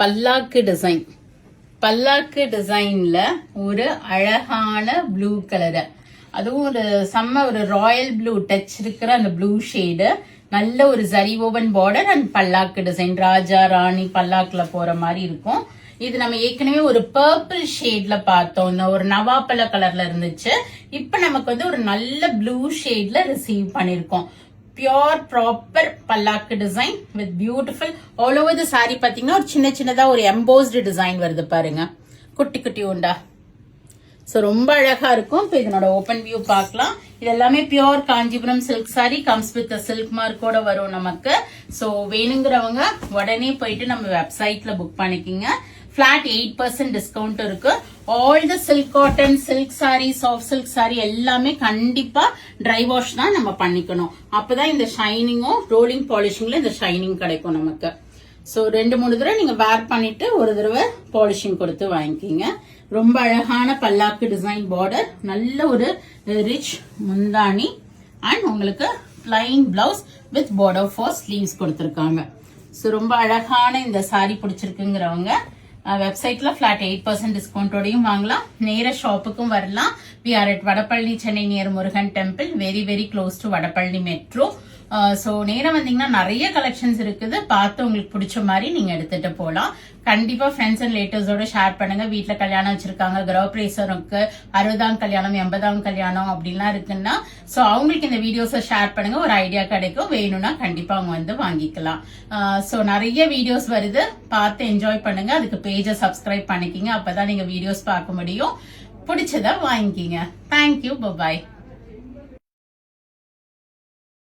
பல்லாக்கு design. பல்லாக்கு டிசைன்ல ஒரு அழகான ப்ளூ கலரு, அதுவும் ஒரு செம்ம ஒரு ராயல் ப்ளூ டச் இருக்கிற அந்த ப்ளூ ஷேடு, நல்ல ஒரு zari oven border and palak design. Raja Rani பல்லாக்குல போற மாதிரி இருக்கும். இது நம்ம ஏற்கனவே ஒரு பர்பிள் ஷேட்ல பார்த்தோம், இந்த ஒரு நவாப்பழ கலர்ல இருந்துச்சு. இப்ப நமக்கு வந்து ஒரு நல்ல ப்ளூ ஷேட்ல ரிசீவ் பண்ணிருக்கோம். Pure proper palak design with beautiful all over the sorry. பாத்தீங்கன்னா ஒரு சின்ன சின்னதா ஒரு எம்போஸ்டு டிசைன் வருது பாருங்க, குட்டி குட்டி உண்டா. ஸோ ரொம்ப அழகா இருக்கும். இப்போ இதனோட ஓப்பன் வியூ பார்க்கலாம். இது எல்லாமே pure Kanchipuram silk sari, comes with silk மார்க்கோட வரும் நமக்கு. ஸோ வேணுங்கிறவங்க உடனே போயிட்டு நம்ம வெப்சைட்ல புக் பண்ணிக்கிங்க. ஃபிளாட் 8% டிஸ்கவுண்ட் இருக்கு. All the silk cotton, silk sorry, soft silk sorry எல்லாமே கண்டிப்பா ட்ரை வாஷ் தான் நம்ம பண்ணிக்கணும். அப்பதான் இந்த ஷைனிங்கும் ரோலிங் பாலிஷிங்ல இந்த ஷைனிங் கிடைக்கும் நமக்கு. ஸோ 2-3 தடவை நீங்க வேர் பண்ணிட்டு ஒரு தடவை பாலிஷிங் கொடுத்து வாங்கிக்கிங்க. ரொம்ப அழகான பல்லாக்கு டிசைன் பார்டர், நல்ல ஒரு ரிச் முந்தானி அண்ட் உங்களுக்கு plain blouse with border for sleeves கொடுத்திருக்காங்க. ஸோ ரொம்ப அழகான இந்த சாரி பிடிச்சிருக்குங்கிறவங்க வெப்சைட்ல ஃபிளாட் 8% டிஸ்கவுண்டோடையும் வாங்கலாம். நேர ஷாப்புக்கும் வரலாம். We are at Vadapalani, Chennai, near Murugan temple, very very close to Vadapalani metro. So நேரம் வந்தீங்கன்னா நிறைய கலெக்ஷன்ஸ் இருக்குது. பார்த்து உங்களுக்கு பிடிச்ச மாதிரி நீங்க எடுத்துட்டு போகலாம். கண்டிப்பா ஃப்ரெண்ட்ஸ் அண்ட் ரிலேட்டிவ்ஸோட ஷேர் பண்ணுங்க. வீட்டுல கல்யாணம் வச்சிருக்காங்க, கிரகப்பிரவேசருக்கு, 60ஆம் கல்யாணம், 80ஆம் கல்யாணம் அப்படின்லாம் இருக்குன்னா ஸோ அவங்களுக்கு இந்த வீடியோஸை ஷேர் பண்ணுங்க. ஒரு ஐடியா கிடைக்கும். வேணும்னா கண்டிப்பா அவங்க வந்து வாங்கிக்கலாம். ஸோ நிறைய வீடியோஸ் வருது, பார்த்து என்ஜாய் பண்ணுங்க. அதுக்கு பேஜை சப்ஸ்கிரைப் பண்ணிக்கிங்க. அப்பதான் நீங்க வீடியோஸ் பார்க்க முடியும். பிடிச்சத வாங்கிக்கிங்க. தேங்க்யூ, பாய்.